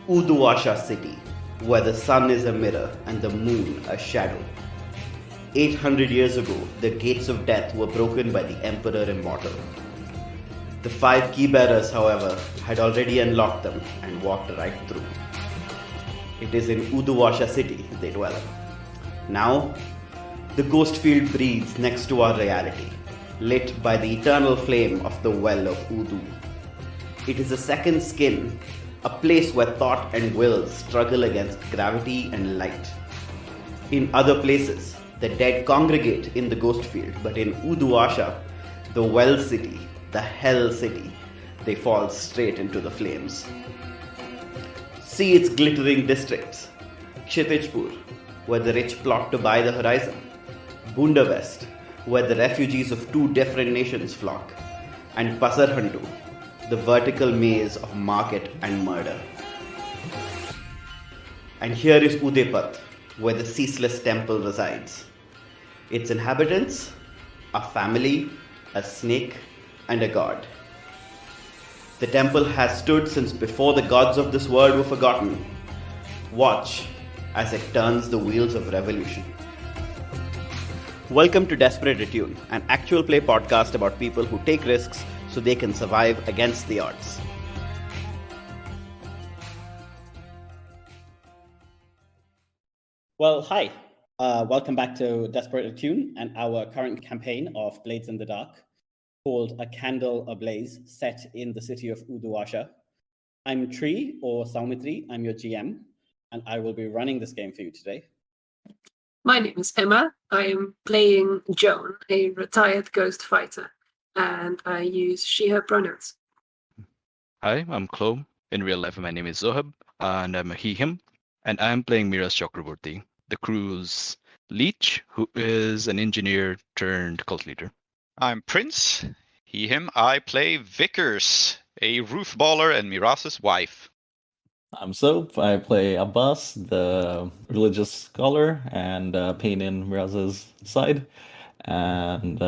Uduasha city, where the sun is a mirror and the moon a shadow. 800 years ago, the gates of death were broken by the Emperor Immortal. The 5 key bearers, however, had already unlocked them and walked right through. It is in Uduasha city they dwell. Now, the ghost field breathes next to our reality, lit by the eternal flame of the well of Udu. It is a second skin, a place where thought and will struggle against gravity and light. In other places, the dead congregate in the ghost field, but in Uduasha, the well city, the hell city, they fall straight into the flames. See its glittering districts: Kshitijpur, where the rich plot to buy the horizon; Bunda West, where the refugees of 2 different nations flock; and Pasarhandu, the vertical maze of market and murder. And here is Udepat, where the ceaseless temple resides. Its inhabitants, a family, a snake, and a god. The temple has stood since before the gods of this world were forgotten. Watch as it turns the wheels of revolution. Welcome to Desperate Attune, an actual play podcast about people who take risks so they can survive against the odds. Well, hi. Welcome back to Desperate Attune and our current campaign of Blades in the Dark, called A Candle Ablaze, set in the city of Uduasha. I'm Tree, or Soumithri. I'm your GM, and I will be running this game for you today. My name is Emma. I am playing Joan, a retired ghost fighter, and I use she/her pronouns. Hi, I'm Klow. In real life, my name is Zoheb, and I'm a he/him. And I'm playing Miras Chakraborty, the crew's leech, who is an engineer turned cult leader. I'm Prince, he/him. I play Vickers, a roof baller and Miras's wife. I'm Soap. I play Abbas, the religious scholar, and pain in Miraz's side. And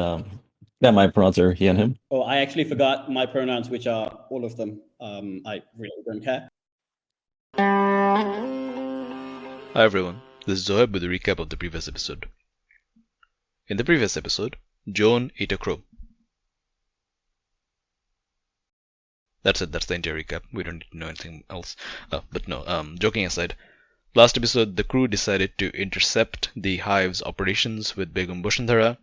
my pronouns are he and him. Oh, I actually forgot my pronouns, which are all of them. I really don't care. Hi everyone, this is Zoheb with a recap of the previous episode. In the previous episode, Joan ate a crow. That's it, that's the entire recap. We don't need to know anything else. Joking aside, last episode the crew decided to intercept the hive's operations with Begum Bushantara,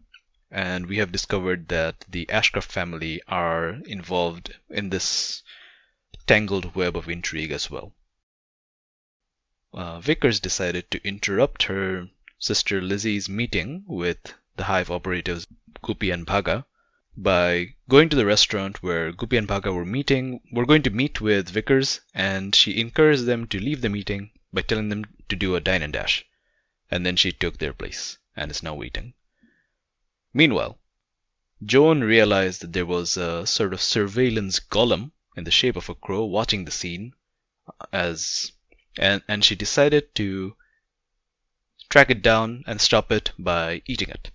and we have discovered that the Ashcroft family are involved in this tangled web of intrigue as well. Vickers decided to interrupt her sister Lizzie's meeting with the hive operatives Guppy and Bhaga by going to the restaurant where Guppy and Bhaga were going to meet with Vickers, and she encouraged them to leave the meeting by telling them to do a dine and dash, and then she took their place and is now waiting. Meanwhile, Joan realized that there was a sort of surveillance golem in the shape of a crow watching the scene, and she decided to track it down and stop it by eating it.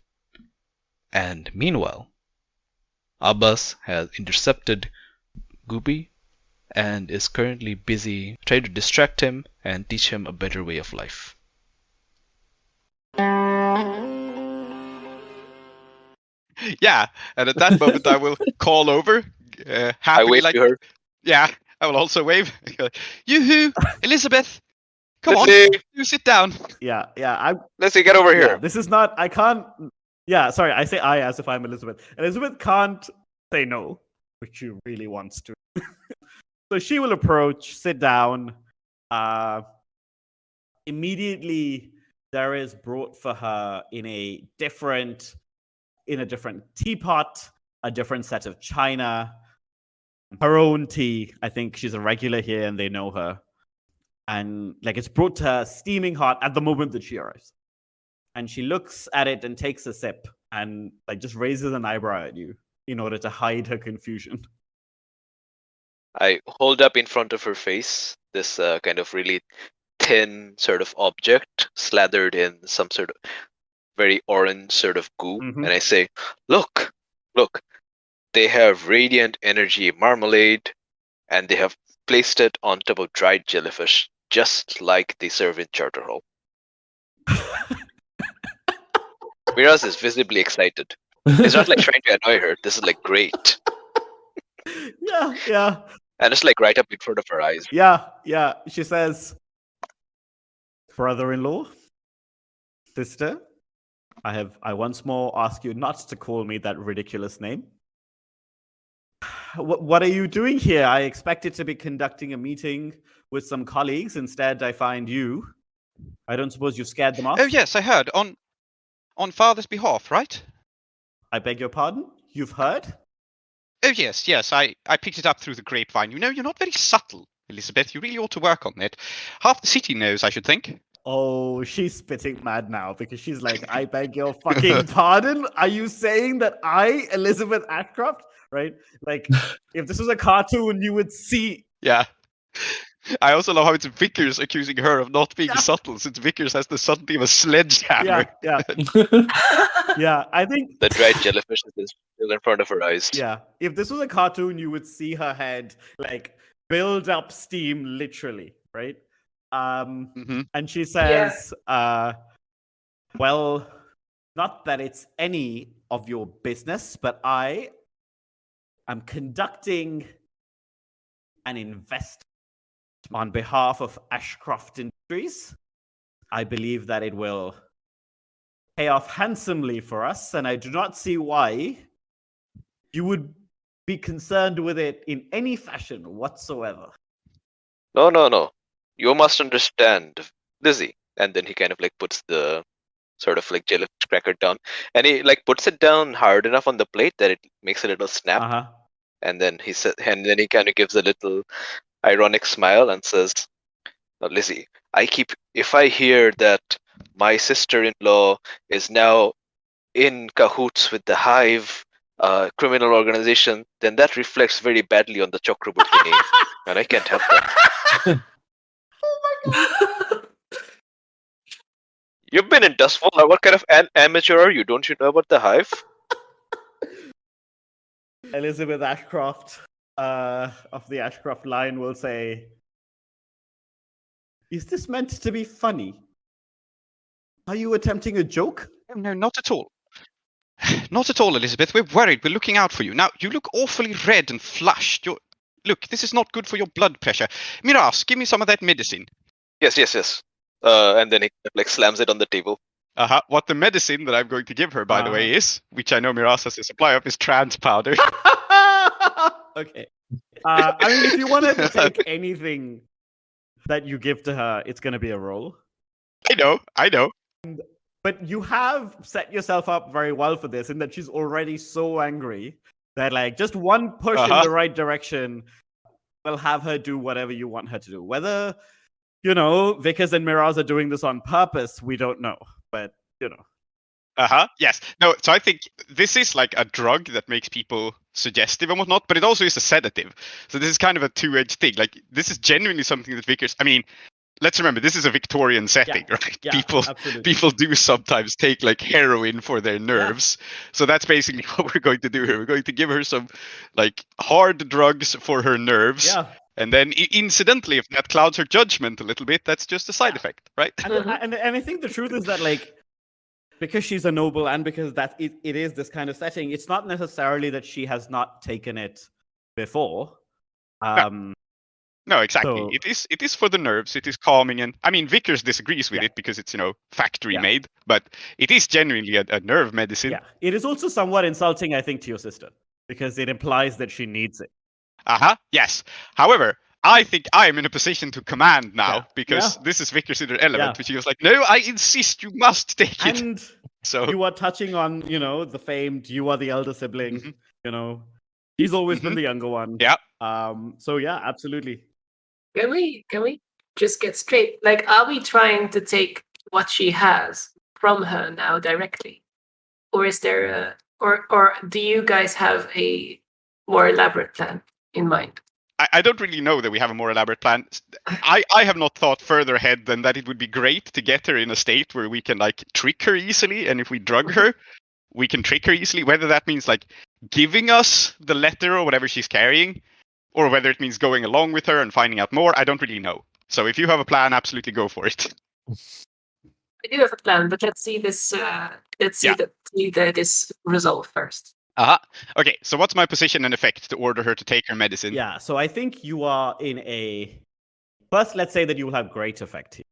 And meanwhile, Abbas has intercepted Guppy and is currently busy trying to distract him and teach him a better way of life. Yeah, and at that moment I will call over. I wave to her. Yeah, I will also wave. Yoo-hoo, Elizabeth! Come on, Lizzie! you sit down. Yeah. Lizzie, get over here. This is not. I can't. Yeah, sorry. I say I as if I'm Elizabeth. Elizabeth can't say no, which she really wants to. So she will approach, sit down. Immediately, there is brought for her in a different teapot, a different set of china, her own tea. I think she's a regular here, and they know her. And it's brought to her steaming hot at the moment that she arrives. And she looks at it and takes a sip and just raises an eyebrow at you in order to hide her confusion. I hold up in front of her face this kind of really thin sort of object slathered in some sort of very orange sort of goo. Mhm. And I say, look, they have radiant energy marmalade, and they have placed it on top of dried jellyfish, just like they serve in Charter Hall. Miraz is visibly excited. It's not like trying to annoy her. This is like great. Yeah. And it's like right up in front of her eyes. Yeah. She says, brother-in-law, sister, I once more ask you not to call me that ridiculous name. What are you doing here? I expected to be conducting a meeting with some colleagues. Instead, I find you. I don't suppose you scared them off? Oh yes, I heard. On father's behalf, right? I beg your pardon? You've heard? Oh yes. I picked it up through the grapevine. You know, you're not very subtle, Elizabeth. You really ought to work on it. Half the city knows, I should think. Oh, she's spitting mad now because she's like, I beg your fucking pardon? Are you saying that I, Elizabeth Ashcroft, right? Like, if this was a cartoon, you would see. Yeah. I also love how it's Vickers accusing her of not being subtle, since Vickers has the subtlety of a sledgehammer. Yeah. Yeah, I think. The dried jellyfish is still in front of her eyes. Yeah, if this was a cartoon, you would see her head like build up steam, literally, right? And she says, well, not that it's any of your business, but I am conducting an investment on behalf of Ashcroft Industries. I believe that it will pay off handsomely for us, and I do not see why you would be concerned with it in any fashion whatsoever. No. You must understand, Lizzie. And then he kind of like puts the sort of like jellyfish cracker down, and he like puts it down hard enough on the plate that it makes a little snap. And then he kind of gives a little ironic smile and says, "Now, Lizzie, if I hear that my sister-in-law is now in cahoots with the Hive criminal organization, then that reflects very badly on the Chakraborty name, and I can't help that." You've been in Dustfall. What kind of an amateur are you? Don't you know about the Hive? Elizabeth Ashcroft of the Ashcroft line will say, is this meant to be funny? Are you attempting a joke? No, not at all. Not at all, Elizabeth. We're worried. We're looking out for you. Now, you look awfully red and flushed. Look, this is not good for your blood pressure. Miraz, give me some of that medicine. Yes. And then he like slams it on the table. What the medicine that I'm going to give her, by the way, is, which I know Miraz has a supply of, is trans powder. Okay. I mean, if you wanted to take anything that you give to her, it's going to be a roll. I know. But you have set yourself up very well for this in that she's already so angry that like just one push in the right direction will have her do whatever you want her to do. Whether, Vickers and Miraz are doing this on purpose, we don't know. But, Yes. No, so I think this is like a drug that makes people suggestive and whatnot, but it also is a sedative. So this is kind of a two-edged thing. Like, this is genuinely something that Vickers... I mean, let's remember, this is a Victorian setting, right? Yeah, people do sometimes take like heroin for their nerves. Yeah. So that's basically what we're going to do here. We're going to give her some like hard drugs for her nerves. Yeah. And then incidentally, if that clouds her judgment a little bit, that's just a side effect, right? And I think the truth is that like, because she's a noble and because it is this kind of setting, it's not necessarily that she has not taken it before. No, exactly. So, it is for the nerves. It is calming, and I mean Vickers disagrees with it because it's factory made, but it is genuinely a nerve medicine. Yeah, it is also somewhat insulting, I think, to your sister because it implies that she needs it. Yes. However, I think I am in a position to command now because this is Vickers in her element, which he was like, "No, I insist, you must take it." And so you are touching on, the famed. You are the elder sibling. He's always been the younger one. Yeah. So yeah, absolutely. Can we just get straight? Like, are we trying to take what she has from her now directly, or is there or do you guys have a more elaborate plan in mind? I don't really know that we have a more elaborate plan. I have not thought further ahead than that it would be great to get her in a state where we can like trick her easily, and if we drug her, we can trick her easily. Whether that means like giving us the letter or whatever she's carrying, or whether it means going along with her and finding out more, I don't really know. So if you have a plan, absolutely go for it. I do have a plan, but let's see this. Let's see this resolve first. Okay, so what's my position and effect to order her to take her medicine? Yeah, so I think you are in a. First, let's say that you will have great effect here.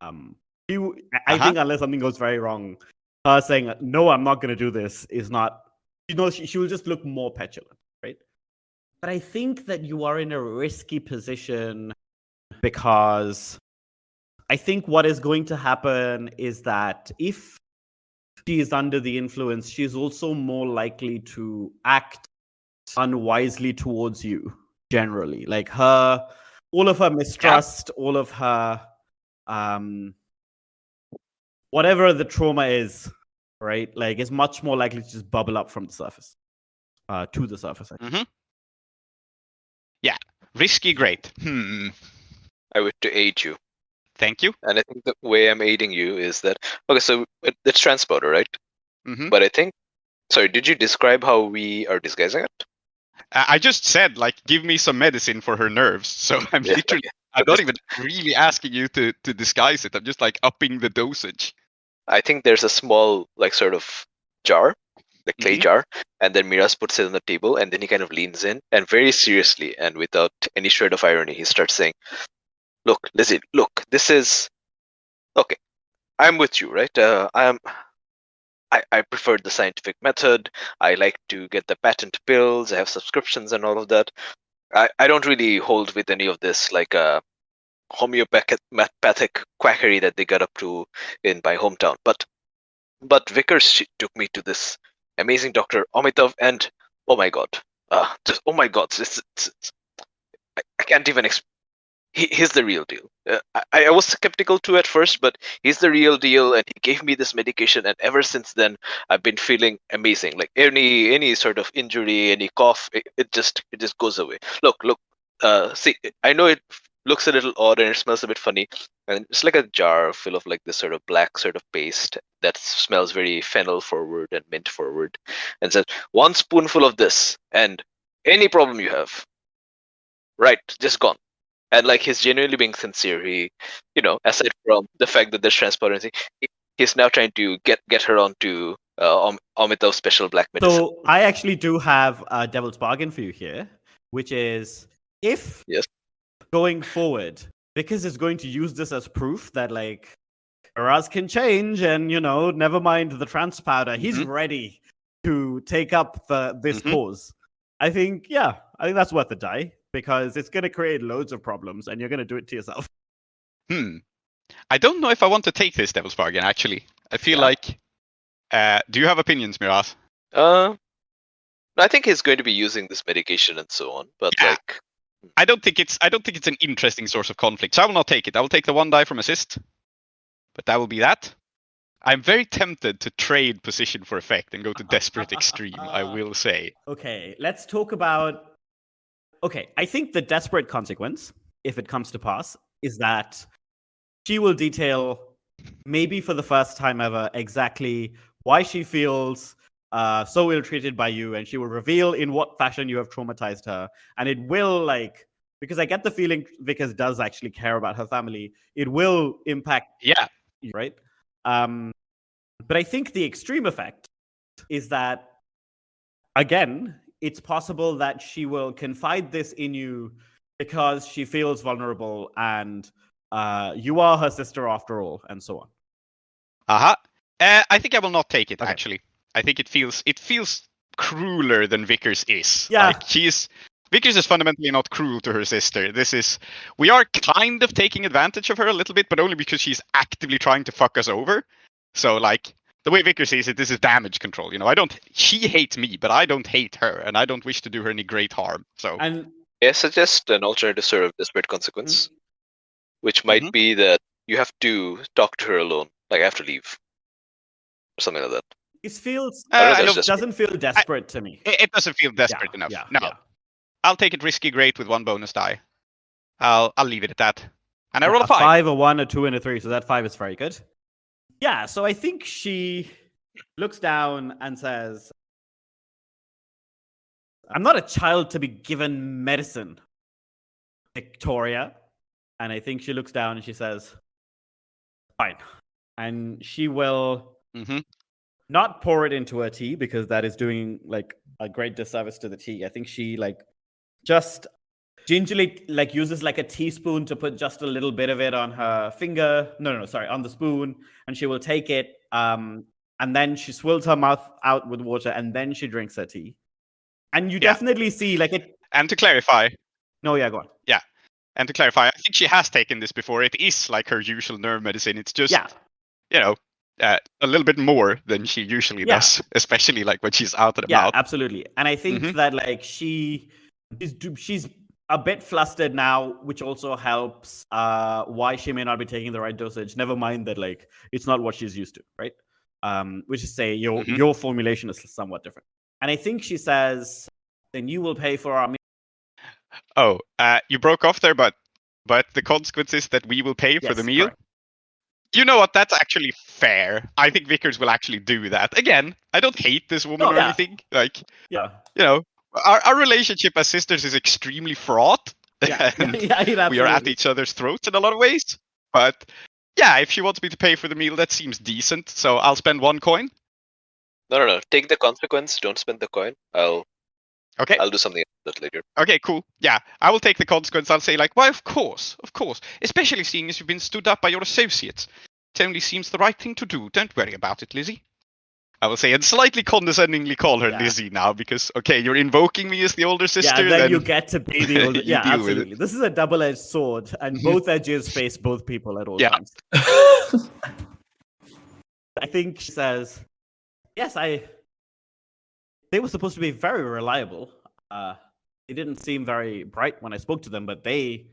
I think unless something goes very wrong, her saying no, I'm not going to do this is not. She will just look more petulant, right? But I think that you are in a risky position because I think what is going to happen is that if she is under the influence, she's also more likely to act unwisely towards you, generally. Like all of her mistrust, all of her, whatever the trauma is, right? Like, is much more likely to just bubble up from the surface, to the surface. Yeah, risky, great. I wish to aid you. Thank you. And I think the way I'm aiding you is that, okay, so it's transporter, right? Mm-hmm. But I think, sorry, did you describe how we are disguising it? I just said, like, give me some medicine for her nerves. So I'm literally, I'm not even really asking you to disguise it. I'm just like upping the dosage. I think there's a small, like, sort of jar, the clay jar, and then Miraz puts it on the table, and then he kind of leans in, and very seriously and without any shred of irony, he starts saying, "Look, Lizzie, look, this is okay. I'm with you, right? I prefer the scientific method. I like to get the patent pills. I have subscriptions and all of that. I don't really hold with any of this like homeopathic quackery that they got up to in my hometown. But Vickers took me to this amazing Dr. Amitav, and oh my god, oh my god, I can't even explain. He's the real deal. I was skeptical too at first, but he's the real deal, and he gave me this medication, and ever since then, I've been feeling amazing. Like any sort of injury, any cough, it just goes away. Look, see, I know it looks a little odd and it smells a bit funny, and it's like a jar full of like this sort of black sort of paste that smells very fennel forward and mint forward, and says 1 spoonful of this, and any problem you have, right, just gone. And like he's genuinely being sincere. He, aside from the fact that there's transparency, he's now trying to get her onto Amitav's special black medicine. So I actually do have a devil's bargain for you here, which is if going forward, Vickers is going to use this as proof that like Miraz can change, and never mind the trans powder, he's ready to take up this cause. I think that's worth a die, because it's going to create loads of problems, and you're going to do it to yourself. I don't know if I want to take this devil's bargain, actually. I feel like... do you have opinions, Miraz? I think he's going to be using this medication and so on, but like... I don't think it's an interesting source of conflict, so I will not take it. I will take the 1 die from assist, but that will be that. I'm very tempted to trade position for effect and go to desperate extreme, I will say. Okay, let's talk about... Okay, I think the desperate consequence, if it comes to pass, is that she will detail, maybe for the first time ever, exactly why she feels so ill-treated by you, and she will reveal in what fashion you have traumatized her. And it will, because I get the feeling Vickers does actually care about her family, it will impact you, right? But I think the extreme effect is that, again, it's possible that she will confide this in you because she feels vulnerable, and you are her sister after all, and so on. I think I will not take it, actually. I think it feels crueler than Vickers is. Yeah. Like, Vickers is fundamentally not cruel to her sister. We are kind of taking advantage of her a little bit, but only because she's actively trying to fuck us over. So, like, the way Vickers sees it, this is damage control. She hates me, but I don't hate her, and I don't wish to do her any great harm. So, I suggest an alternative sort of desperate consequence, which might be that you have to talk to her alone. Like, I have to leave, or something like that. It feels... it doesn't feel desperate to me. It doesn't feel desperate enough. No. I'll take it risky great with 1 bonus die. I'll leave it at that. And I roll a 5. 5, a 1, a 2, and a 3, so that 5 is very good. Yeah, so I think she looks down and says, I'm not a child to be given medicine, Victoria. And I think she looks down and she says, fine. And she will Mm-hmm. not pour it into her tea because that is doing like a great disservice to the tea. I think she like just gingerly like uses like a teaspoon to put just a little bit of it on her finger. No, sorry, on the spoon. And she will take it. And then she swills her mouth out with water and then she drinks her tea. And you definitely see like it. And to clarify, No, yeah, go on. yeah. And to clarify, I think she has taken this before. It is like her usual nerve medicine. It's just, you know, a little bit more than she usually does, especially like when she's out and about. Yeah, absolutely. And I think that like she's a bit flustered now, which also helps why she may not be taking the right dosage. Never mind that like it's not what she's used to, right? Which is to say your formulation is somewhat different. And I think she says, then you will pay for our meal. Oh, you broke off there, but the consequence is that we will pay for the meal. Correct. You know what? That's actually fair. I think Vickers will actually do that. Again, I don't hate this woman or anything. Like, you know, our relationship as sisters is extremely fraught. And we are at each other's throats in a lot of ways. But yeah, if she wants me to pay for the meal, that seems decent. So I'll spend 1 coin. No. Take the consequence. Don't spend the coin. I'll do something else later. Okay, cool. Yeah, I will take the consequence. I'll say like, why, of course. Especially seeing as you've been stood up by your associates. It only seems the right thing to do. Don't worry about it, Lizzie. I will say, and slightly condescendingly call her Lizzie now, because, okay, you're invoking me as the older sister. Yeah, then you get to be the older. Yeah, deal with it. absolutely. This is a double-edged sword, and both edges face both people at all times. I think she says, yes, they were supposed to be very reliable. They didn't seem very bright when I spoke to them, but they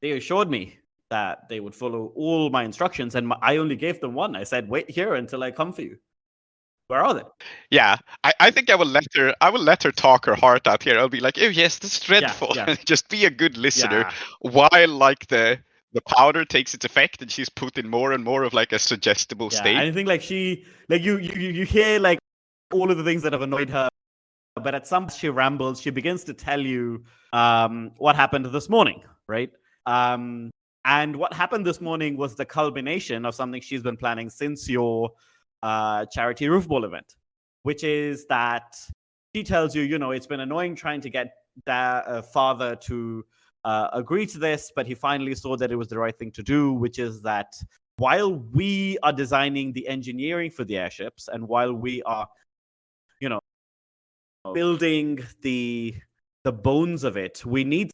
assured me that they would follow all my instructions, and I only gave them one. I said, wait here until I come for you. Where are they? Yeah, I think I will let her talk her heart out here. I'll be like, oh yes, this is dreadful. Just be a good listener while like the powder takes its effect and she's put in more and more of like a suggestible state. I think like she like you hear like all of the things that have annoyed her, but at some point she rambles. She begins to tell you what happened this morning, right? And what happened this morning was the culmination of something she's been planning since your charity roof ball event, which is that she tells you, it's been annoying trying to get their father to agree to this, but he finally saw that it was the right thing to do, which is that while we are designing the engineering for the airships and while we are, building the bones of it, we need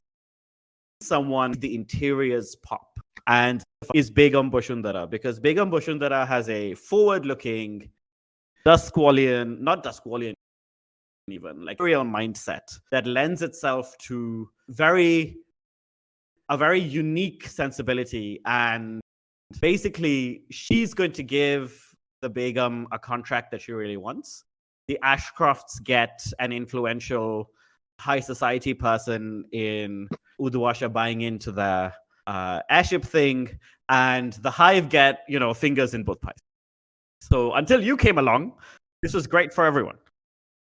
someone the interiors pop, and is Begum Bashundara, because Begum Bashundara has a forward-looking not Duskwalian even, like real mindset that lends itself to a very unique sensibility. And basically she's going to give the Begum a contract that she really wants. The Ashcrofts get an influential high society person in Uduasha buying into the airship thing, and the Hive get, fingers in both pies. So until you came along, this was great for everyone.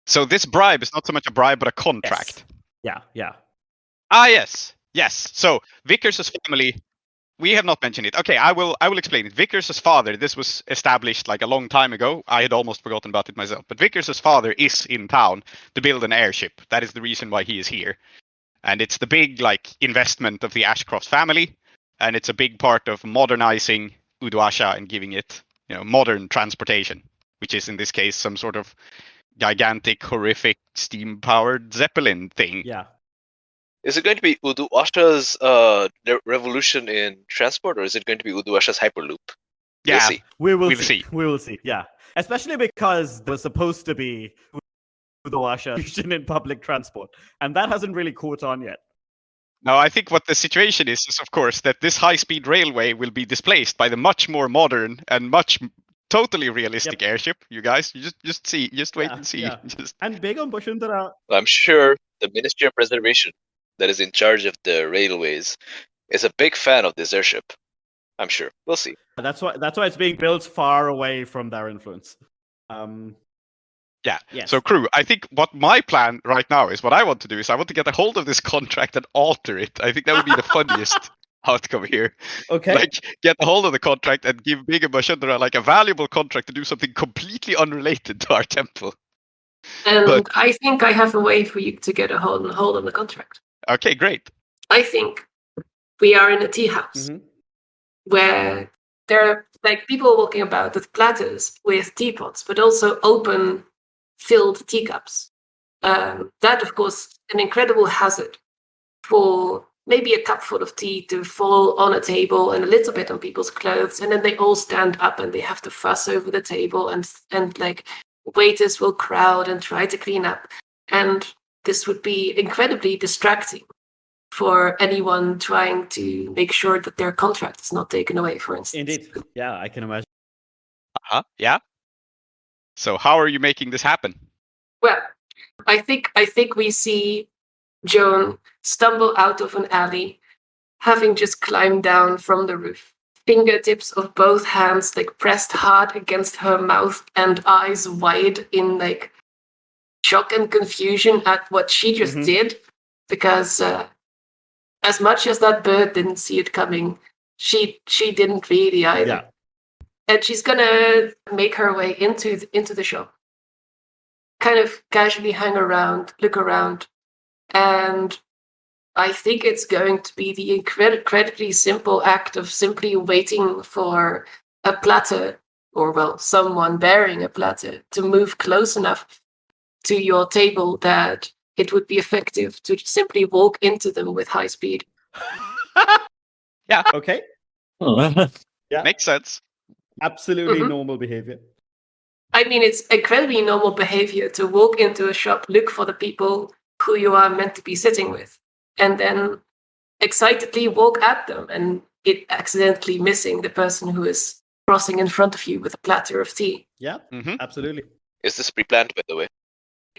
So this bribe is not so much a bribe, but a contract. Yes. Yeah. Ah, yes. So Vickers' family, we have not mentioned it. Okay, I will explain it. Vickers' father, this was established like a long time ago. I had almost forgotten about it myself. But Vickers' father is in town to build an airship. That is the reason why he is here. And it's the big investment of the Ashcroft family. And it's a big part of modernizing Uduasha and giving it, modern transportation, which is in this case some sort of gigantic, horrific, steam-powered Zeppelin thing. Yeah. Is it going to be Uduasha's revolution in transport, or is it going to be Uduasha's Hyperloop? Yeah, we'll see. We will see. Yeah, especially because there was supposed to be Uduasha in public transport, and that hasn't really caught on yet. No, I think what the situation is of course that this high-speed railway will be displaced by the much more modern and totally realistic airship. You guys, you just wait and see. Yeah. And Begum Bashundara, I'm sure the Ministry of Preservation that is in charge of the railways is a big fan of this airship. I'm sure. We'll see. That's why it's being built far away from their influence. Yeah. Yes. So, crew, I think what my plan right now is what I want to do is I want to get a hold of this contract and alter it. I think that would be the funniest outcome here. Okay. Like, get a hold of the contract and give Big and Bashundra like a valuable contract to do something completely unrelated to our temple. And But- I think I have a way for you to get a hold on the contract. Okay, great. I think we are in a tea house Mhm. where there are like people walking about with platters with teapots, but also open filled teacups. That, of course, an incredible hazard for maybe a cup full of tea to fall on a table and a little bit on people's clothes, and then they all stand up and they have to fuss over the table, and like waiters will crowd and try to clean up, and this would be incredibly distracting for anyone trying to make sure that their contract is not taken away, for instance. Indeed. Yeah, I can imagine. Yeah. So, how are you making this happen? Well, I think we see Joan stumble out of an alley, having just climbed down from the roof. Fingertips of both hands like pressed hard against her mouth and eyes wide in like shock and confusion at what she just Mhm. did. Because as much as that bird didn't see it coming, she didn't really either. Yeah. And she's gonna make her way into the shop, kind of casually hang around, look around, and I think it's going to be the incredibly simple act of simply waiting for a platter, or well, someone bearing a platter, to move close enough to your table that it would be effective to simply walk into them with high speed. Okay. Oh, Yeah. Makes sense. Absolutely Mhm. normal behavior. I mean, it's incredibly normal behavior to walk into a shop, look for the people who you are meant to be sitting with, and then excitedly walk at them and it accidentally missing the person who is crossing in front of you with a platter of tea. Yeah, Hmm. absolutely. Is this pre-planned, by the way?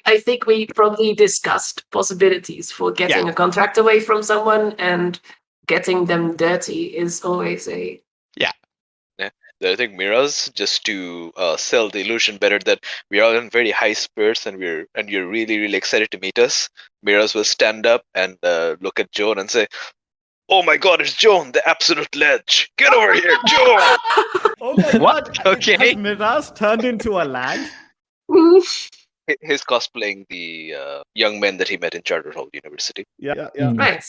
I think we probably discussed possibilities for getting a contract away from someone, and getting them dirty is always a I think Mira's, just to sell the illusion better that we are in very high spirits and you're really really excited to meet us. Mira's will stand up and look at Joan and say, "Oh my God, it's Joan, the absolute ledge! Get over here, Joan!" Oh my What? god. Okay. Has Miraz turned into a lad? He's cosplaying the young men that he met in Charter Hall University. Yeah. right.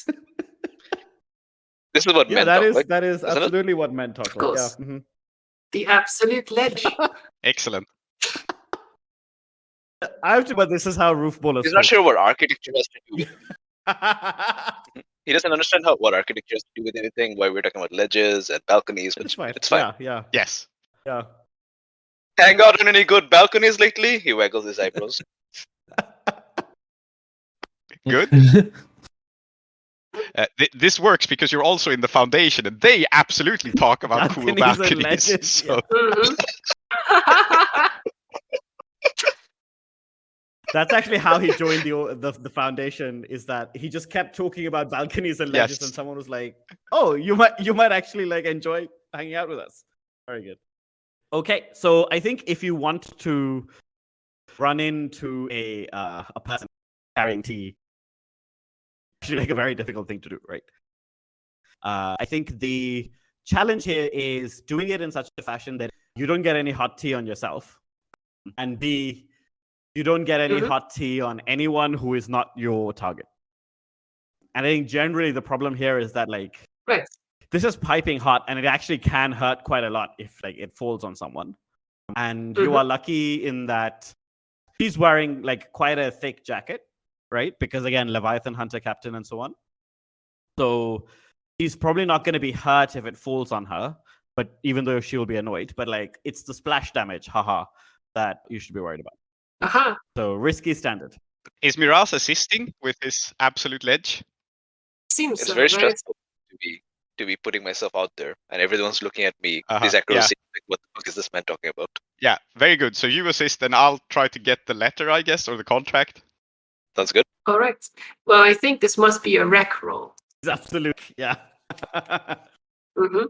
This is what Yeah, men that talk is like. that is isn't it? absolutely what men talk Of like. course. Yeah. Mhm. The absolute ledge. Excellent. I have to, but this is how roof bowlers He's not sure what architecture has to do with talk. He doesn't understand what architecture has to do with anything, why we're talking about ledges and balconies, but It's fine. it's fine. Yeah. Yes. Hang out on any good balconies lately? He waggles his eyebrows. Good. This works because you're also in the foundation, and they absolutely talk about cool Balconies and balconies. ledges, So Mhm. That's actually how he joined the foundation. Is that he just kept talking about balconies and ledges, Yes. and someone was like, "Oh, you might actually like enjoy hanging out with us." Very good. Okay, so I think if you want to run into a person carrying tea, actually like a very difficult thing to do, right? I think the challenge here is doing it in such a fashion that you don't get any hot tea on yourself, and B, you don't get any Mhm. hot tea on anyone who is not your target. And I think generally the problem here is that like Right. this is piping hot, and it actually can hurt quite a lot if like it falls on someone. And you Mhm. are lucky in that he's wearing like quite a thick jacket, right? Because again, Leviathan Hunter Captain and so on. So he's probably not going to be hurt if it falls on her, but even though she will be annoyed, but like it's the splash damage, haha, that you should be worried about. Aha. So risky standard. is Miraz assisting with his absolute ledge? Seems It's so, very right? stressful to be putting myself out there, and everyone's looking at me. Uh-huh, These yeah. accuracy, like, what the fuck is this man talking about? Yeah, very good. So you assist, and I'll try to get the letter, I guess, or the contract. Sounds good. All right. Well, I think this must be a rec roll. It's absolute, yeah. Hmm.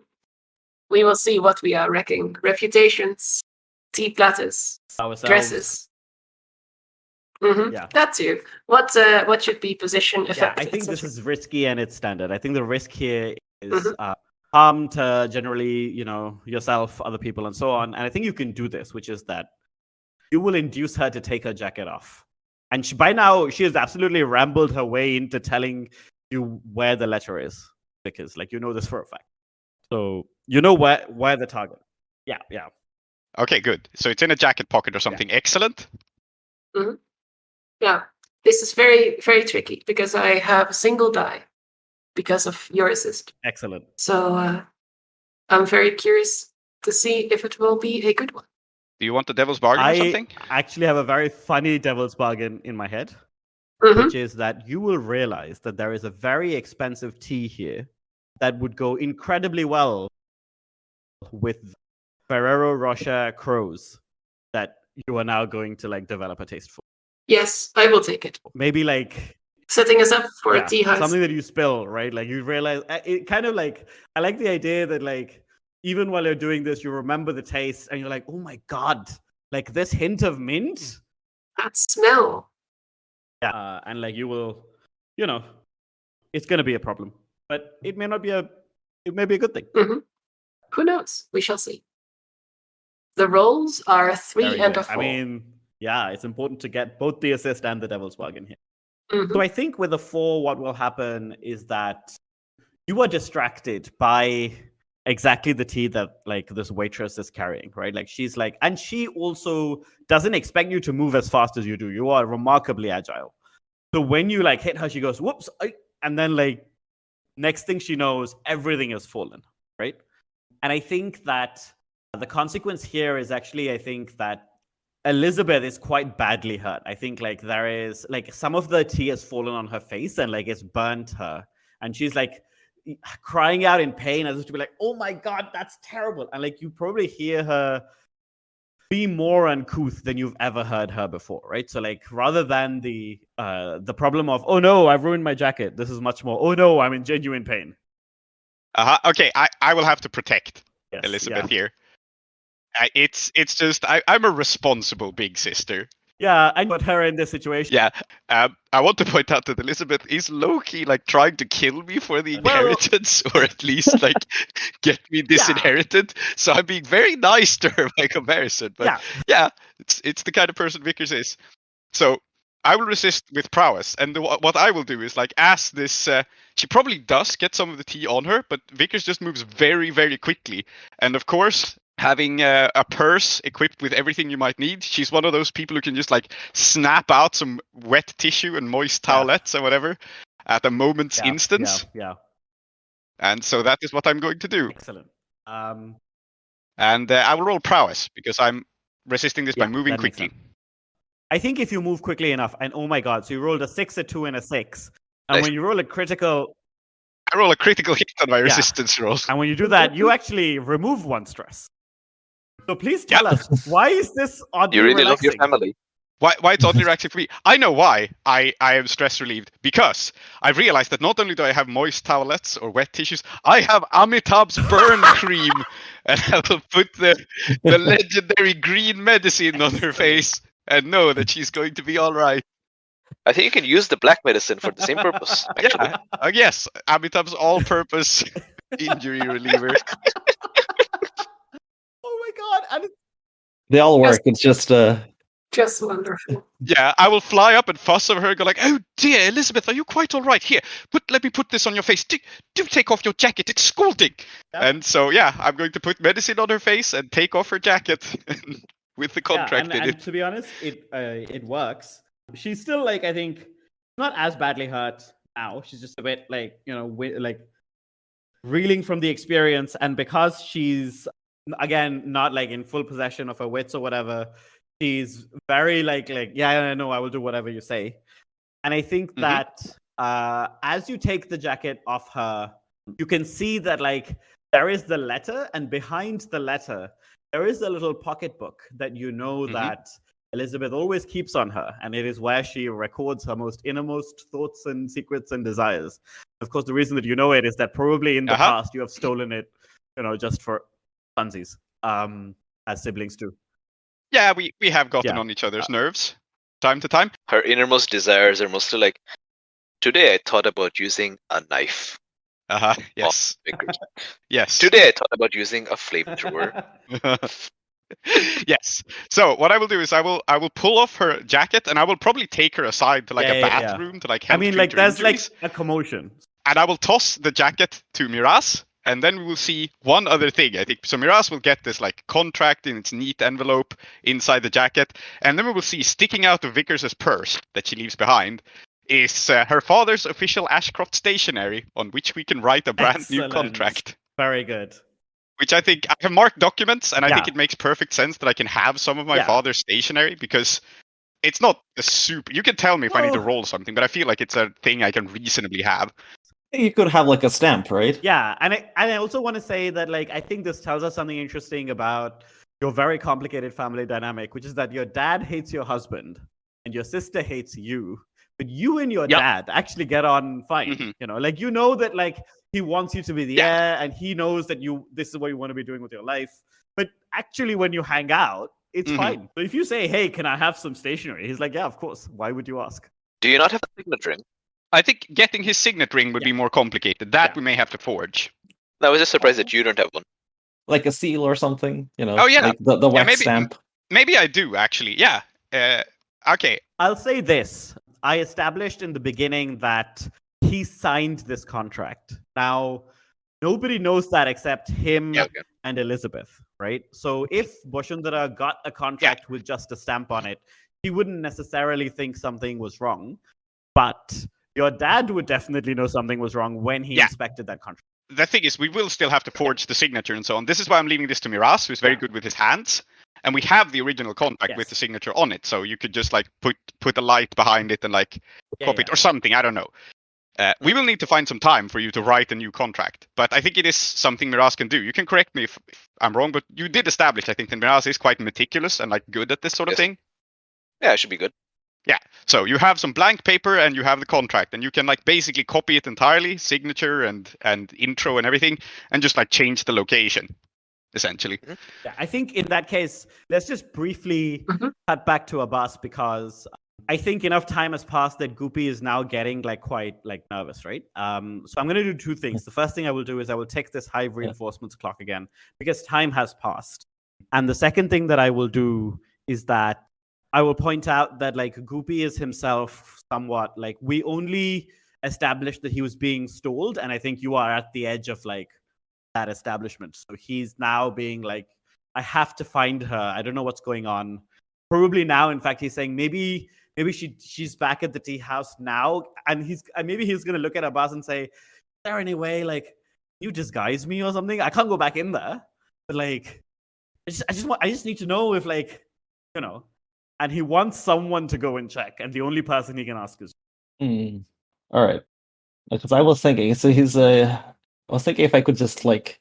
We will see what we are wrecking. Reputations, tea platters, Ourselves. dresses. Yeah. That too. What should be position effect? Yeah, I think this is risky and it's standard. I think the risk here is Mm-hmm. harm to generally, yourself, other people, and so on. And I think you can do this, which is that you will induce her to take her jacket off. And by now, she has absolutely rambled her way into telling you where the letter is, because you know this for a fact. So you know where the target. Yeah. Okay, good. So it's in a jacket pocket or something. Excellent. Yeah, this is very, very tricky because I have a single die because of your assist. Excellent. So I'm very curious to see if it will be a good one. Do you want the devil's bargain or something? I actually have a very funny devil's bargain in my head, Mhm. which is that you will realize that there is a very expensive tea here that would go incredibly well with Ferrero Rocher crows that you are now going to develop a taste for. Yes, I will take it. Maybe Setting us up for a tea house. something that you spill, right? You realize it kind of I like the idea that even while you're doing this, you remember the taste and you're like, oh my god, this hint of mint. That smell. Yeah, and you will, it's gonna be a problem, but it may not be it may be a good thing. Who knows? We shall see. The rolls are 3 Very and good. a 4. I mean, yeah, it's important to get both the assist and the devil's bargain here. So I think with a 4, what will happen is that you are distracted by exactly the tea that this waitress is carrying, right? She's and she also doesn't expect you to move as fast as you do. You are remarkably agile. So when you hit her, she goes, whoops, and then next thing she knows, everything has fallen, right? And I think that the consequence here is actually, I think that Elizabeth is quite badly hurt. I think there is some of the tea has fallen on her face and it's burnt her, and she's crying out in pain as if to be oh my god, that's terrible. And you probably hear her be more uncouth than you've ever heard her before, right? So rather than the problem of, oh no, I've ruined my jacket, this is much more, oh no, I'm in genuine pain. Okay, I will have to protect Elizabeth here. It's just I'm a responsible big sister. Yeah, I put her in this situation. Yeah, I want to point out that Elizabeth is low-key trying to kill me for the inheritance, or at least get me disinherited. So I'm being very nice to her by comparison. But yeah, it's the kind of person Vickers is. So I will resist with prowess, and what I will do is as this. She probably does get some of the tea on her, but Vickers just moves very, very quickly, and of course, having a purse equipped with everything you might need, she's one of those people who can just snap out some wet tissue and moist towelettes or whatever at a moment's instance. Yeah. And so that is what I'm going to do. Excellent. And I will roll prowess because I'm resisting this by moving quickly. I think if you move quickly enough, and oh my god, so you rolled a 6, a 2, and a 6, and when you roll a critical, I roll a critical hit on my resistance rolls. And when you do that, you actually remove 1 stress. So please tell us, why is this oddly You really relaxing? love your family. Why it's oddly relaxing for me? I know why I am stress relieved. Because I've realized that not only do I have moist towelettes or wet tissues, I have Amitabh's burn cream. And I will put the legendary green medicine on her face and know that she's going to be all right. I think you can use the black medicine for the same purpose, actually. Yeah, yes, Amitabh's all-purpose injury reliever. Oh my god! And They all work. It's just wonderful. Yeah, I will fly up and fuss over her and go oh dear, Elizabeth, are you quite all right? Here, let me put this on your face. Do take off your jacket, it's scalding. Yeah. And so, I'm going to put medicine on her face and take off her jacket with the contract in and it. to be honest, it works. She's still I think not as badly hurt now. She's just a bit reeling from the experience, and because she's again not in full possession of her wits or whatever, she's very I know, I will do whatever you say. And I think that as you take the jacket off her, you can see that there is the letter, and behind the letter there is a little pocketbook that that Elizabeth always keeps on her, and it is where she records her most innermost thoughts and secrets and desires. Of course, the reason that you know it is that probably in the past you have stolen it, just for funsies, as siblings do. Yeah, we have gotten on each other's nerves. time to time. Her innermost desires are mostly like, today I thought about using a knife. Yes. Vickers. Yes. Today I thought about using a flamethrower. Yes. So what I will do is I will pull off her jacket and I will probably take her aside to like a bathroom to like help I mean, treat like, her there's injuries. like a commotion. And I will toss the jacket to Miraz, and then we will see one other thing. I think so. Miraz will get this like contract in its neat envelope inside the jacket, and then we will see sticking out of Vickers' purse that she leaves behind is her father's official Ashcroft stationery, on which we can write a brand new Excellent. contract. Very good. Which I think I have marked documents, and I think Yeah. it makes perfect sense that I can have some of my Yeah. father's stationery because. It's not a super. You can tell me if I need to Well- roll something, but I feel like it's a thing I can reasonably have. You could have like a stamp, right? Yeah, and I also want to say that like I think this tells us something interesting about your very complicated family dynamic, which is that your dad hates your husband and your sister hates you, but you and your Yep. dad actually get on fine. Mhm. You know, like you know that like he wants you to be the Yeah. heir, and he knows that this is what you want to be doing with your life. But actually, when you hang out, it's Mhm. fine. So if you say, "Hey, can I have some stationery?" He's like, "Yeah, of course. Why would you ask?" Do you not have a signet ring? I think getting his signet ring would be more complicated. That Yeah. we may have to forge. No, I was just surprised that you don't have one. Like a seal or something, you know? Oh, yeah. Like the wax maybe- stamp. Maybe I do actually. Yeah. Okay. I'll say this. I established in the beginning that he signed this contract. Now, nobody knows that except him Yeah, okay. and Elizabeth, right? So if Boshundara got a contract with just a stamp on it, he wouldn't necessarily think something was wrong. But your dad would definitely know something was wrong when he Yeah. inspected that contract. The thing is, we will still have to forge the signature and so on. This is why I'm leaving this to Miraz, who's very Yeah. good with his hands. And we have the original contract with Yes. the signature on it, so you could just like put a light behind it and like Yeah, copy it or something. I don't know. We will need to find some time for you to write a new contract, but I think it is something Miraz can do. You can correct me if I'm wrong, but you did establish, I think, that Miraz is quite meticulous and like good at this sort of Yes. thing. Yeah, it should be good. So you have some blank paper and you have the contract, and you can like basically copy it entirely, signature and intro and everything, and just like change the location, essentially. Yeah, I think in that case, let's just briefly cut back to Abbas because I think enough time has passed that Goopy is now getting like quite like nervous, right? So I'm going to do two things. The first thing I will do is I will text this hive reinforcements clock again because time has passed. And the second thing that I will do is that I will point out that like Goopy is himself somewhat like we only established that he was being stoled, and I think you are at the edge of like that establishment. So he's now being like, I have to find her. I don't know what's going on. Probably now, in fact, he's saying maybe she's back at the tea house now, and maybe he's gonna look at Abbas and say, "Is there any way like you disguise me or something? I can't go back in there, but like I just need to know if like you know." And he wants someone to go and check, and the only person he can ask is. All right. Because I was thinking, so I was thinking if I could just like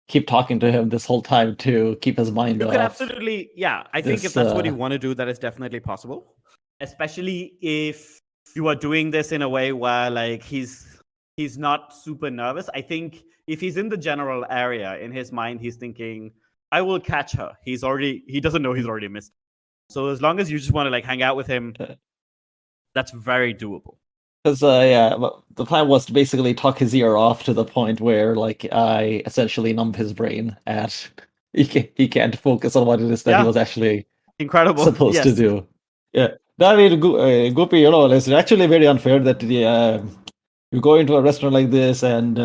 keep talking to him this whole time to keep his mind You off. could absolutely, yeah. I think if this, that's what you want to do, that is definitely possible. Especially if you are doing this in a way where like he's not super nervous. I think if he's in the general area, in his mind, he's thinking, I will catch her. He doesn't know he's already missed. So as long as you just want to like hang out with him, that's very doable. Because the plan was to basically talk his ear off to the point where like I essentially numb his brain and he can't focus on what it is that he Yeah. was actually Incredible. supposed to Yes. do. Yeah, I mean, Goopy, you know, it's actually very unfair that you go into a restaurant like this and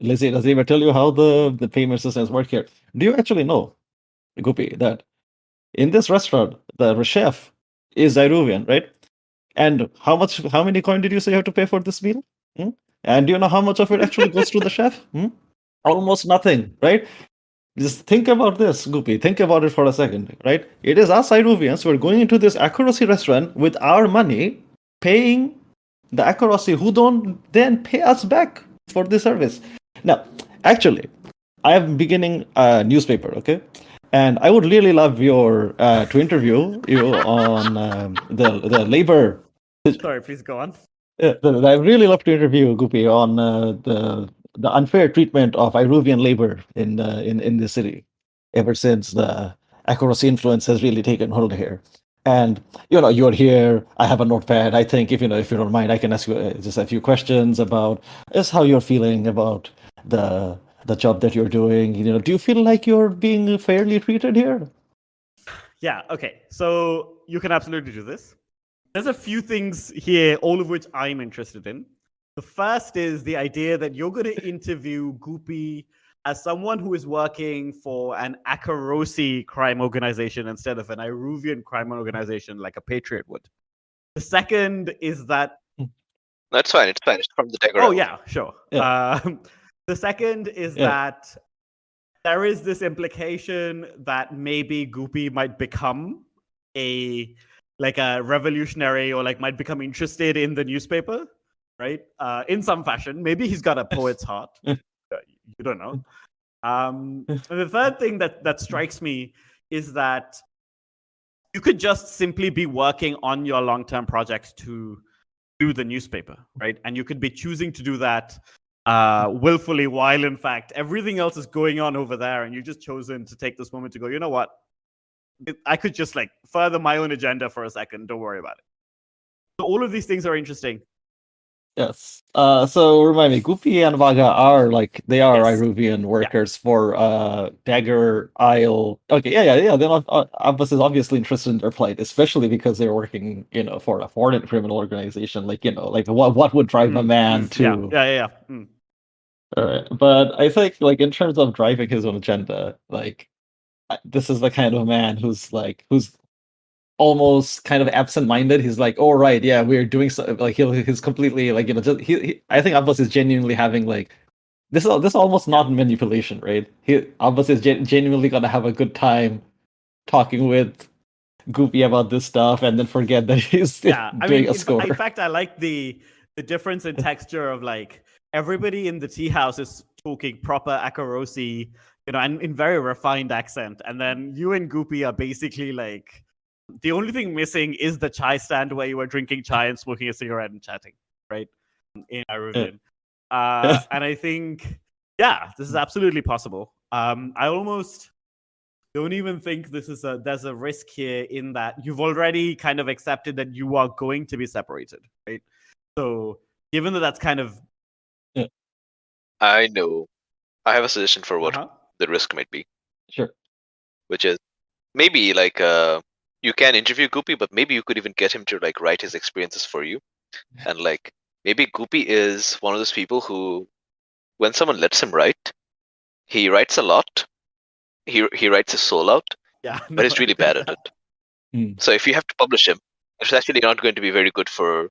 Lizzie doesn't even tell you how the payment systems work here. Do you actually know, Goopy, that in this restaurant the chef is Iruvian, right? And how many coin did you say you have to pay for this meal? And do you know how much of it actually goes to the chef? Almost nothing, right? Just think about this, Goopy. Think about it for a second, right? It is us Iruvians who are going into this accuracy restaurant with our money, paying the accuracy who don't then pay us back for the service. Now, actually, I am beginning a newspaper, okay? And I would really love to interview you on the labor. Sorry, please go on. I really love to interview Goopy on the unfair treatment of Iruvian labor in the city, ever since the accuracy influence has really taken hold here. And you're here. I have a notepad. I think if you don't mind, I can ask you just a few questions about just how you're feeling about the job that you're doing. Do you feel like you're being fairly treated here? Yeah, okay. So you can absolutely do this. There's a few things here, all of which I'm interested in. The first is the idea that you're going to interview Goopy as someone who is working for an Akarosi crime organization instead of an Iruvian crime organization like a Patriot would. The second is that... That's fine. It's fine. It's from the diagram. Oh, yeah, sure. Yeah. The second is that there is this implication that maybe Goopy might become a revolutionary or might become interested in the newspaper, right? In some fashion. Maybe he's got a poet's heart. You don't know. And the third thing that strikes me is that you could just simply be working on your long-term projects to do the newspaper, right? And you could be choosing to do that willfully, while in fact everything else is going on over there, and you've just chosen to take this moment to go, you know what? I could just further my own agenda for a second. Don't worry about it. So all of these things are interesting. Yes. So remind me, Goopy and Vaga are they are Yes. Iruvian workers for Dagger Isle. Okay, yeah. Then Abbas is obviously interested in their plight, especially because they're working, for a foreign criminal organization. What would drive a man to? Yeah. All right, but I think in terms of driving his own agenda, this is the kind of man who's almost kind of absent-minded. He's like, oh right, yeah, we're doing so. He's completely just I think Abbas is genuinely having this is almost not manipulation, right? Abbas is genuinely gonna have a good time talking with Goopy about this stuff, and then forget that he's doing a score. In fact, I like the difference in texture of everybody in the tea house is talking proper Akarosi, and in very refined accent, and then you and Goopy are basically the only thing missing is the chai stand where you were drinking chai and smoking a cigarette and chatting, right? In Iruvian. And I think, this is absolutely possible. I almost don't even think there's a risk here in that you've already kind of accepted that you are going to be separated, right? So given that that's kind of... I know. I have a suggestion for what the risk might be. Sure. Which is maybe you can interview Goopy, but maybe you could even get him to write his experiences for you. And maybe Goopy is one of those people who, when someone lets him write, he writes a lot. He writes his soul out. Yeah. But he's really bad at it. So if you have to publish him, it's actually not going to be very good for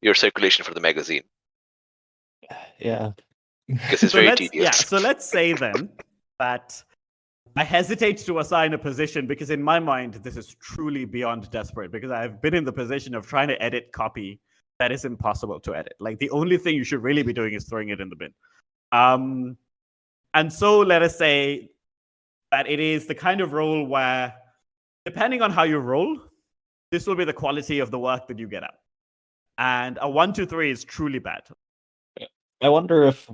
your circulation for the magazine. Yeah. Because it's very tedious. Yeah, so let's say then that I hesitate to assign a position because in my mind, this is truly beyond desperate because I've been in the position of trying to edit copy that is impossible to edit. The only thing you should really be doing is throwing it in the bin. And so let us say that it is the kind of role where, depending on how you roll, this will be the quality of the work that you get out. And a 1, 2, 3 is truly bad. I wonder if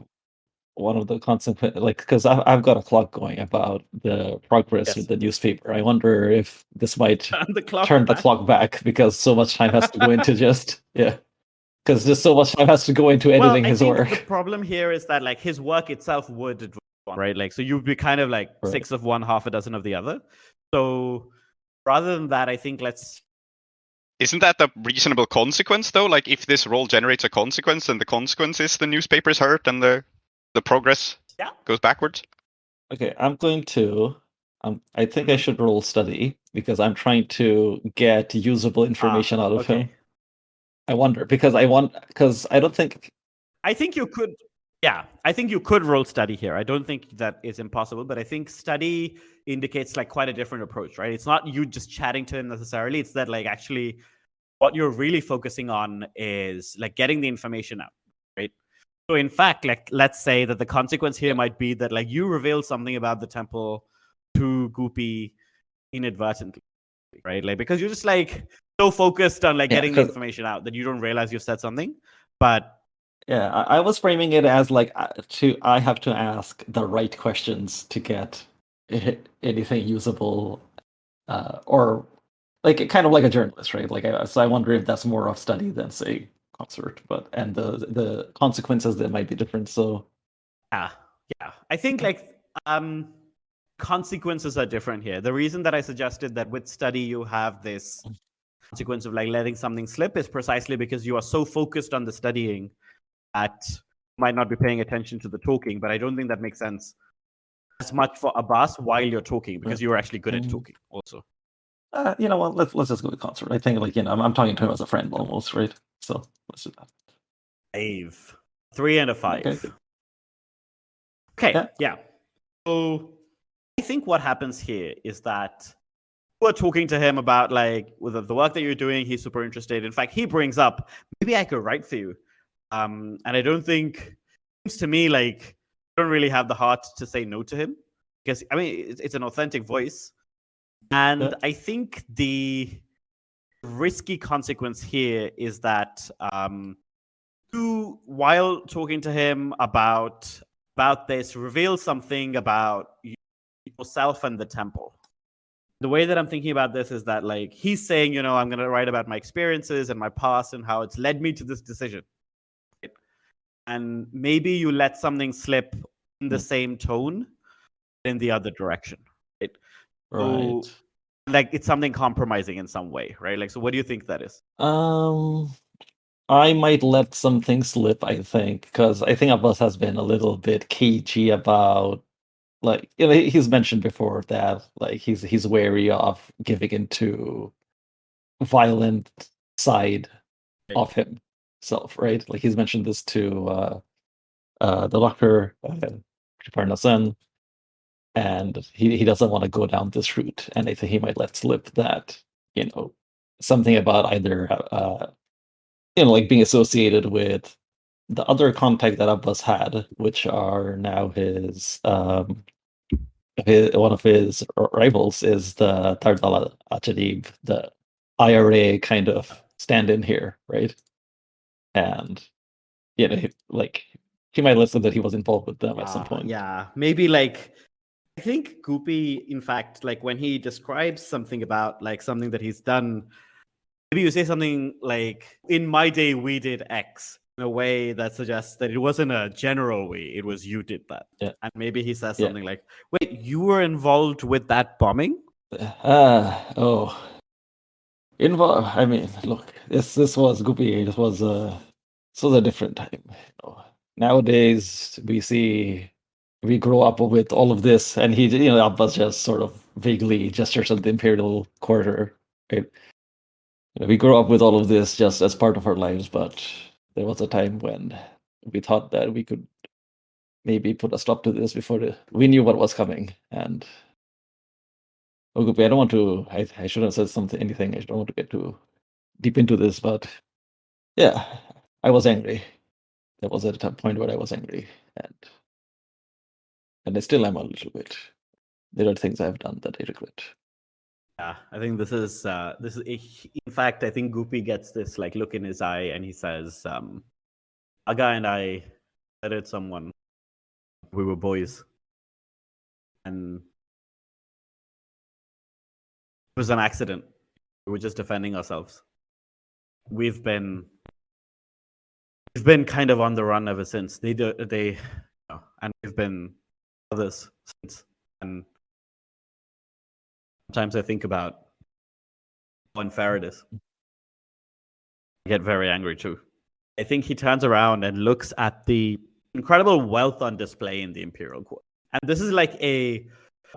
one of the consequences, because I've got a clock going about the progress with the newspaper. I wonder if this might turn the clock back because so much time has to go into because just so much time has to go into editing his work. The problem here is that his work itself would advance, right? So you'd be kind of 6 of one, half a dozen of the other. So rather than that, I think Isn't that a reasonable consequence though? If this role generates a consequence, then the consequence is the newspaper's hurt and the progress goes backwards. Okay, I'm going to. I think I should roll study because I'm trying to get usable information out of him. I wonder because I don't think. I think you could. Yeah, I think you could roll study here. I don't think that is impossible, but I think study indicates quite a different approach, right? It's not you just chatting to him necessarily. It's that actually what you're really focusing on is getting the information out, right? So in fact, let's say that the consequence here might be that you reveal something about the temple to Goopy inadvertently, right? Because you're just so focused on getting the information out that you don't realize you've said something. But yeah, I was framing it as I have to ask the right questions to get anything usable, or like kind of like a journalist, right? Like, so I wonder if that's more of study than say concert, but and the consequences that might be different. So Yeah. I think like consequences are different here. The reason that I suggested that with study you have this consequence of like letting something slip is precisely because you are so focused on the studying that you might not be paying attention to the talking. But I don't think that makes sense as much for Abbas while you're talking, because you're actually good at talking also. you know what? Let's just go with concert. I think like I'm talking to him as a friend almost, right? So let's do that. 5. 3 and a 5. Okay. Yeah. So I think what happens here is that we're talking to him about like with the work that you're doing. He's super interested. In fact, he brings up, maybe I could write for you. And I don't think, it seems to me like you don't really have the heart to say no to him, because I mean it's an authentic voice. And I think the risky consequence here is that you, while talking to him about this, reveal something about yourself and the temple. The way that I'm thinking about this is that like he's saying, I'm going to write about my experiences and my past and how it's led me to this decision. Right? And maybe you let something slip in the same tone in the other direction. Right. So, like it's something compromising in some way, right? Like, so what do you think that is? I might let something slip, I think, because I think Abbas has been a little bit cagey about, like, he's mentioned before that, like, he's wary of giving into violent side of himself, right? Like, he's mentioned this to the doctor, Parnasan, and he doesn't want to go down this route, and I think he might let slip that, something about either like being associated with the other contact that Abbas had, which are now his one of his rivals is the Tardal Achadib, the IRA kind of stand-in here, right? And he might listen that he was involved with them at some point. Yeah, maybe like I think Goopy, in fact, like when he describes something about like something that he's done, maybe you say something like, in my day, we did X, in a way that suggests that it wasn't a general way, it was you did that. Yeah. And maybe he says something like, wait, you were involved with that bombing? I mean, look, this was Goopy. This was a different time. Nowadays, we grow up with all of this, and Abbas just sort of vaguely gestures at the Imperial Quarter, right? We grow up with all of this just as part of our lives, but there was a time when we thought that we could maybe put a stop to this before we knew what was coming. And I don't want to. I shouldn't have said anything. I don't want to get too deep into this, but yeah, I was angry. There was a point where I was angry, and I still am a little bit. There are things I've done that I regret. Yeah, I think this is in fact, I think Goopy gets this like look in his eye, and he says, Aga and I murdered someone. We were boys, and it was an accident. We were just defending ourselves. We've been kind of on the run ever since. And we've been others since. And sometimes I think about how unfair it is. I get very angry too. I think he turns around and looks at the incredible wealth on display in the Imperial Quarter. And this is like a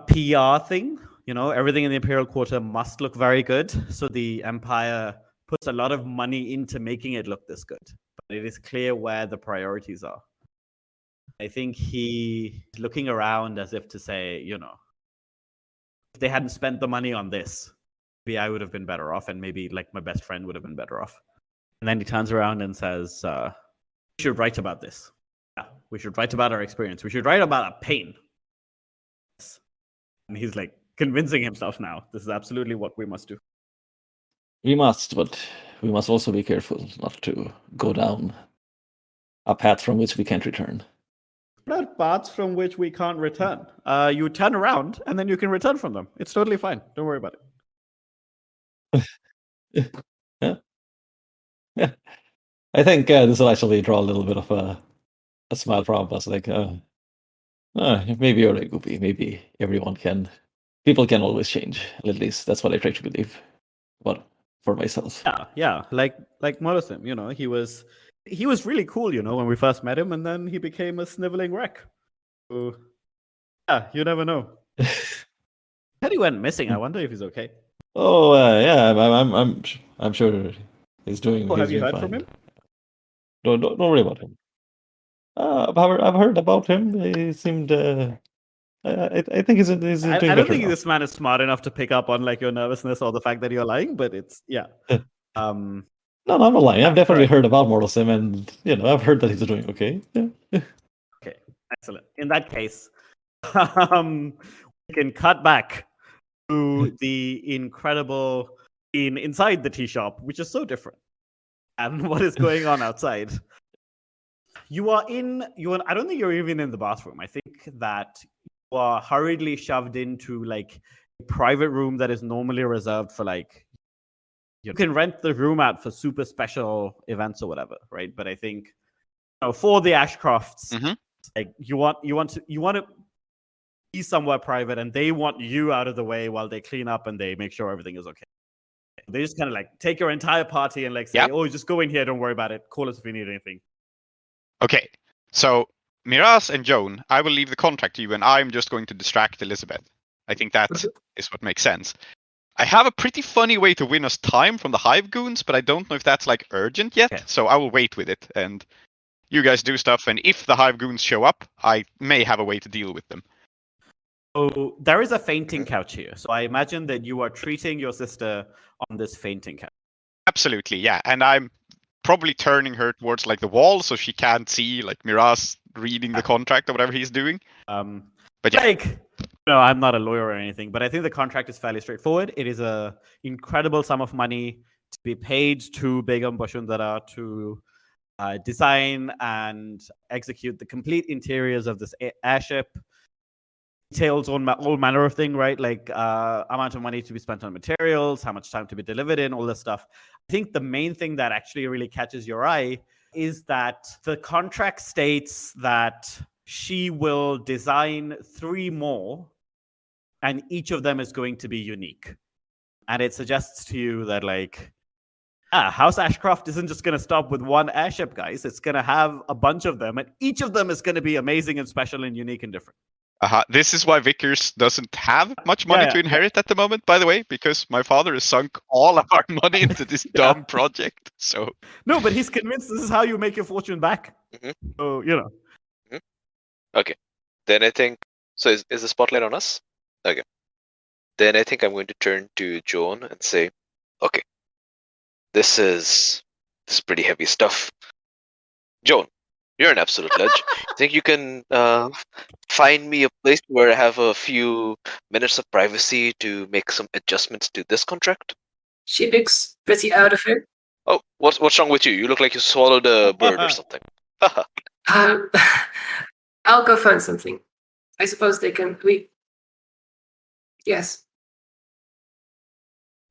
PR thing. Everything in the Imperial Quarter must look very good. So the Empire puts a lot of money into making it look this good. But it is clear where the priorities are. I think he's looking around as if to say, if they hadn't spent the money on this, maybe I would have been better off, and maybe like my best friend would have been better off. And then he turns around and says, we should write about this. Yeah, we should write about our experience. We should write about our pain. And he's like convincing himself now, this is absolutely what we must do. We must, but we must also be careful not to go down a path from which we can't return. Not paths from which we can't return. You turn around and then you can return from them. It's totally fine. Don't worry about it. Yeah. Yeah. I think this will actually draw a little bit of a smile from us. Like, maybe you're right, Goopy. Maybe people can always change. At least that's what I try to believe. But for myself. Yeah. Like Molosim, he was really cool, when we first met him, and then he became a sniveling wreck. So, yeah, you never know. Said he went missing. I wonder if he's okay. Oh yeah, I'm sure he's doing. Oh, he's have you doing heard from fine. him? Don't worry about him. I've heard about him. He seemed. I think he's doing I better don't think now. this man is smart enough to pick up on like your nervousness or the fact that you're lying, but it's No, Um, I'm not lying. I've definitely right. heard about Mortal Sim, and I've heard that he's doing okay. Yeah. Okay, excellent. In that case, we can cut back to the incredible scene inside the tea shop, which is so different, and what is going on outside. I don't think you're even in the bathroom. I think that you are hurriedly shoved into like a private room that is normally reserved for like, you can rent the room out for super special events or whatever, right? But I think for the Ashcrofts, like you want to be somewhere private, and they want you out of the way while they clean up and they make sure everything is okay. They just kind of like take your entire party and like say, "Oh, just go in here. Don't worry about it. Call us if you need anything." Okay, so Miraz and Joan, I will leave the contract to you, and I'm just going to distract Elizabeth. I think that is what makes sense. I have a pretty funny way to win us time from the Hive goons, but I don't know if that's like urgent yet. So I will wait with it, and you guys do stuff. And if the Hive goons show up, I may have a way to deal with them. So there is a fainting couch here. So I imagine that you are treating your sister on this fainting couch. Absolutely, yeah. And I'm probably turning her towards like the wall so she can't see like Miraz reading the contract or whatever he's doing. But yeah. Like, I'm not a lawyer or anything, but I think the contract is fairly straightforward. It is a incredible sum of money to be paid to Begum Bashundara to design and execute the complete interiors of this airship. Details on all manner of thing, right? Like amount of money to be spent on materials, how much time to be delivered in, all this stuff. I think the main thing that actually really catches your eye is that the contract states that she will design 3 more, and each of them is going to be unique. And it suggests to you that like, House Ashcroft isn't just going to stop with one airship, guys. It's going to have a bunch of them, and each of them is going to be amazing and special and unique and different. This is why Vickers doesn't have much money to inherit at the moment, by the way, because my father has sunk all of our money into this dumb project. So no, but he's convinced this is how you make your fortune back. So Okay, then I think so. Is the spotlight on us? Okay, then I think I'm going to turn to Joan and say, "Okay, this is pretty heavy stuff." Joan, you're an absolute ledge. Think you can find me a place where I have a few minutes of privacy to make some adjustments to this contract? She looks pretty out of it. Oh, what's wrong with you? You look like you swallowed a bird or something. I'll go find something. I suppose they can. Yes.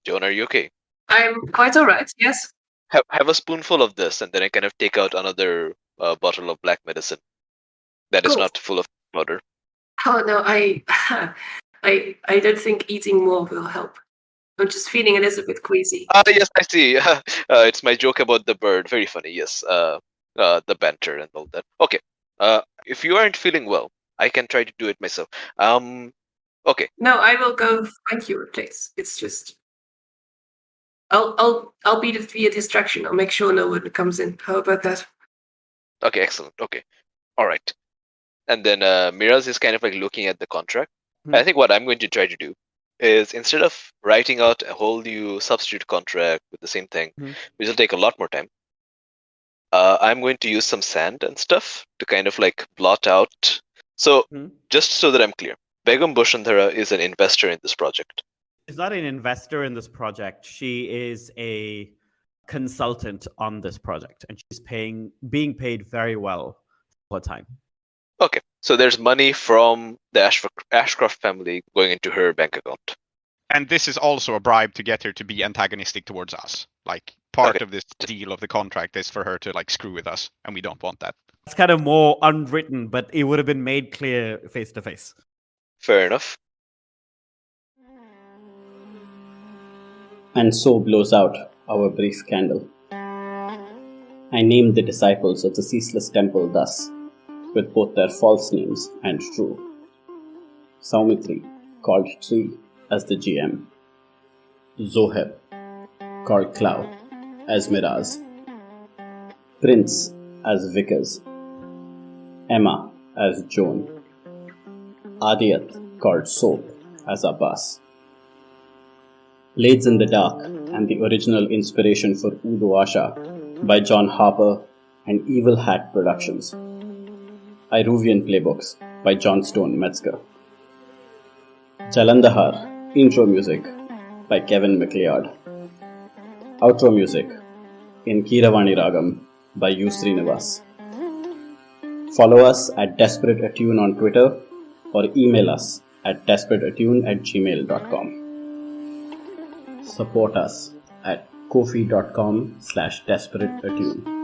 Joan, are you okay? I'm quite alright. Yes. Have a spoonful of this, and then I kind of take out another bottle of black medicine that is not full of powder. Oh no, I don't think eating more will help. I'm just feeling a little bit queasy. Yes, I see. It's my joke about the bird. Very funny. Yes. The banter and all that. Okay. If you aren't feeling well, I can try to do it myself. Okay. No, I will go find you a place. It's just I'll be a distraction. I'll make sure no one comes in. How about that? Okay, excellent. Okay. All right. And then Miraz is kind of like looking at the contract. I think what I'm going to try to do is instead of writing out a whole new substitute contract with the same thing, which will take a lot more time, I'm going to use some sand and stuff to kind of like blot out. So just so that I'm clear, Begum Bashundara is an investor in this project. She's not an investor in this project. She is a consultant on this project, and she's being paid very well for time. Okay, so there's money from the Ashcroft family going into her bank account. And this is also a bribe to get her to be antagonistic towards us. Like part Okay. of this deal of the contract is for her to like screw with us, and we don't want that. It's kind of more unwritten, but it would have been made clear face to face. Fair enough. And so blows out our brief candle. I named the disciples of the ceaseless temple thus, with both their false names and true. Soumithri, called Tree as the GM. Zoheb, called Klow as Miraz. Prince as Vickers. Emma as Joan. Aadiyat, called Soap as Abbas. Blades in the Dark and the original inspiration for Udo Asha by John Harper and Evil Hat Productions. Iruvian playbooks by Johnstone Metzger. Jalandhar intro music by Kevin MacLeod. Outro music in Keeravani Ragam by U. Srinivas. Follow us at Desperate Attune on Twitter or email us at desperateattune@gmail.com. Support us at ko-fi.com/desperateattune.